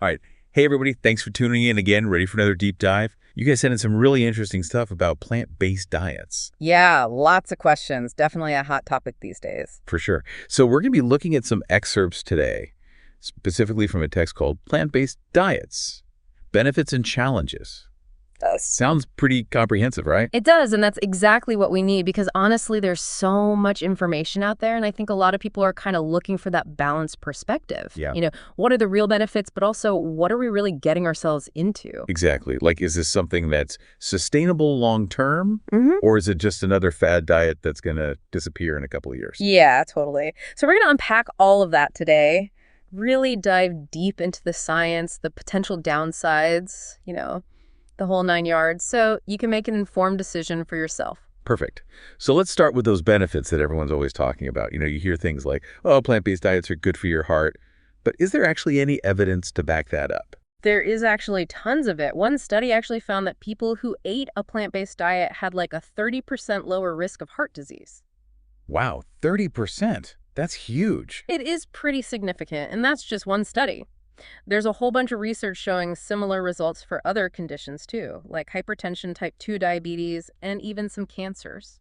All right. Hey, everybody. Thanks for tuning in again. Ready for another deep dive? You guys sent in some really interesting stuff about plant-based diets. Yeah, lots of questions. Definitely a hot topic these days. For sure. So we're going to be looking at some excerpts today, specifically from a text called Plant-Based Diets, Benefits and Challenges. Does. Sounds pretty comprehensive, right? It does, and that's exactly what we need because honestly, there's so much information out there, and I think a lot of people are kind of looking for that balanced perspective. Yeah. What are the real benefits, but also what are we really getting ourselves into? Exactly. Like, is this something that's sustainable long-term, hmm or is it just another fad diet that's going to disappear in a couple of years? Yeah, totally. So we're going to unpack all of that today, really dive deep into the science, the potential downsides, the whole nine yards, so you can make an informed decision for yourself. Perfect. So let's start with those benefits that everyone's always talking about. You hear things like, oh, plant-based diets are good for your heart. But is there actually any evidence to back that up? There is actually tons of it. One study actually found that people who ate a plant-based diet had like a 30% lower risk of heart disease. Wow, 30%. That's huge. It is pretty significant, and that's just one study. There's a whole bunch of research showing similar results for other conditions too, like hypertension, type 2 diabetes, and even some cancers.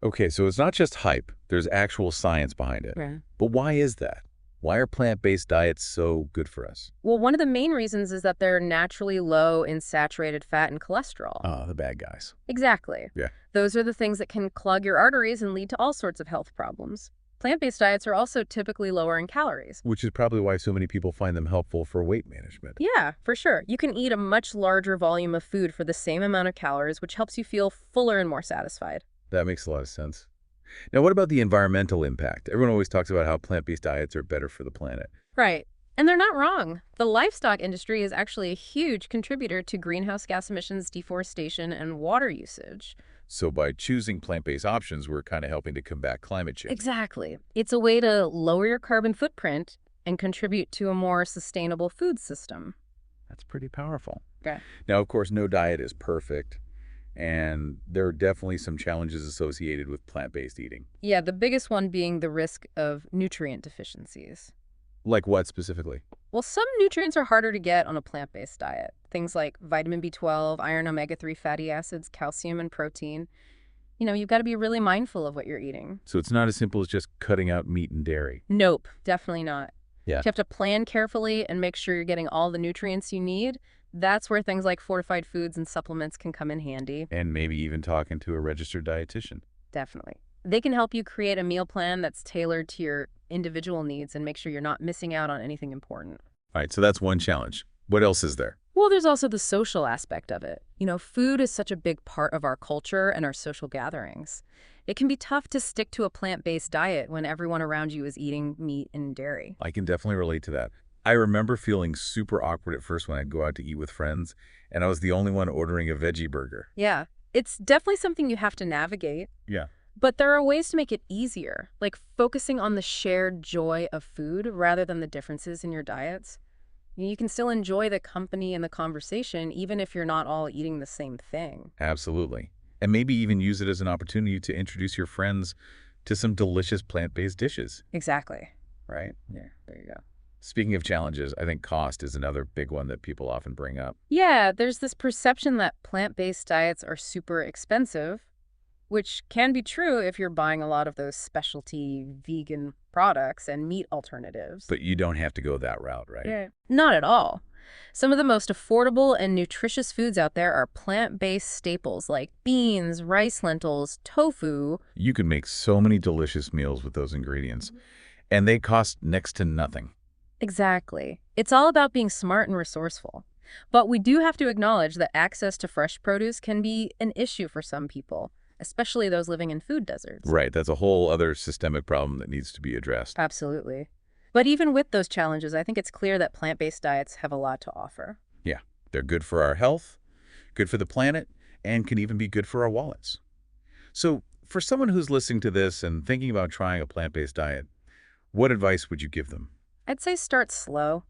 Okay, so it's not just hype. There's actual science behind it. Yeah. But why is that? Why are plant-based diets so good for us? Well, one of the main reasons is that they're naturally low in saturated fat and cholesterol. Ah, the bad guys. Exactly. Yeah. Those are the things that can clog your arteries and lead to all sorts of health problems. Plant-based diets are also typically lower in calories. Which is probably why so many people find them helpful for weight management. Yeah, for sure. You can eat a much larger volume of food for the same amount of calories, which helps you feel fuller and more satisfied. That makes a lot of sense. Now, what about the environmental impact? Everyone always talks about how plant-based diets are better for the planet. Right. And they're not wrong. The livestock industry is actually a huge contributor to greenhouse gas emissions, deforestation, and water usage. So by choosing plant-based options, we're kind of helping to combat climate change. Exactly. It's a way to lower your carbon footprint and contribute to a more sustainable food system. That's pretty powerful. Okay. Now, of course, no diet is perfect, and there are definitely some challenges associated with plant-based eating. Yeah, the biggest one being the risk of nutrient deficiencies. Like what specifically? Well, some nutrients are harder to get on a plant-based diet. Things like vitamin B12, iron, omega-3 fatty acids, calcium, and protein. You've got to be really mindful of what you're eating. So it's not as simple as just cutting out meat and dairy. Nope, definitely not. Yeah. You have to plan carefully and make sure you're getting all the nutrients you need. That's where things like fortified foods and supplements can come in handy. And maybe even talking to a registered dietitian. Definitely. They can help you create a meal plan that's tailored to your individual needs and make sure you're not missing out on anything important. All right, so that's one challenge. What else is there? Well, there's also the social aspect of it. Food is such a big part of our culture and our social gatherings. It can be tough to stick to a plant-based diet when everyone around you is eating meat and dairy. I can definitely relate to that. I remember feeling super awkward at first when I'd go out to eat with friends, and I was the only one ordering a veggie burger. Yeah, it's definitely something you have to navigate. Yeah. But there are ways to make it easier, like focusing on the shared joy of food rather than the differences in your diets. You can still enjoy the company and the conversation, even if you're not all eating the same thing. Absolutely. And maybe even use it as an opportunity to introduce your friends to some delicious plant-based dishes, Exactly. right? Yeah, there you go. Speaking of challenges, I think cost is another big one that people often bring up. Yeah, there's this perception that plant-based diets are super expensive, which can be true if you're buying a lot of those specialty vegan products and meat alternatives. But you don't have to go that route, right? Yeah. Not at all. Some of the most affordable and nutritious foods out there are plant-based staples like beans, rice, lentils, tofu. You can make so many delicious meals with those ingredients, and they cost next to nothing. Exactly. It's all about being smart and resourceful. But we do have to acknowledge that access to fresh produce can be an issue for some people, especially those living in food deserts. Right, that's a whole other systemic problem that needs to be addressed. Absolutely. But even with those challenges, I think it's clear that plant-based diets have a lot to offer. Yeah, they're good for our health, good for the planet, and can even be good for our wallets. So for someone who's listening to this and thinking about trying a plant-based diet, what advice would you give them? I'd say start slow.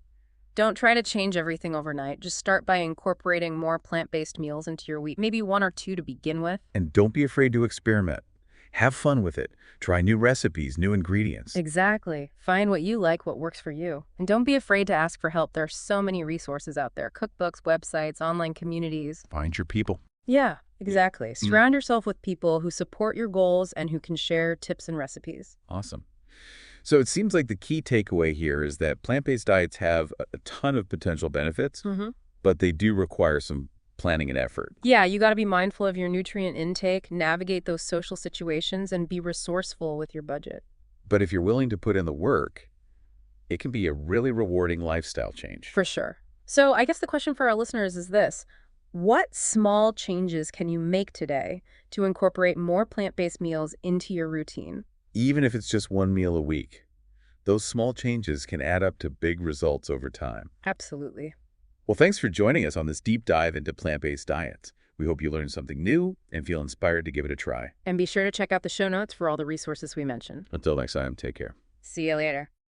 Don't try to change everything overnight. Just start by incorporating more plant-based meals into your week, maybe one or two to begin with. And don't be afraid to experiment. Have fun with it. Try new recipes, new ingredients. Exactly. Find what you like, what works for you. And don't be afraid to ask for help. There are so many resources out there, cookbooks, websites, online communities. Find your people. Yeah, exactly. Mm, Surround yourself with people who support your goals and who can share tips and recipes. awesome. So it seems like the key takeaway here is that plant-based diets have a ton of potential benefits, Mm-hmm. but they do require some planning and effort. Yeah, you got to be mindful of your nutrient intake, navigate those social situations, and be resourceful with your budget. But if you're willing to put in the work, it can be a really rewarding lifestyle change. For sure. So I guess the question for our listeners is this. What small changes can you make today to incorporate more plant-based meals into your routine? Even if it's just one meal a week, those small changes can add up to big results over time. Absolutely. Well, thanks for joining us on this deep dive into plant-based diets. We hope you learned something new and feel inspired to give it a try. And be sure to check out the show notes for all the resources we mentioned. Until next time, take care. See you later.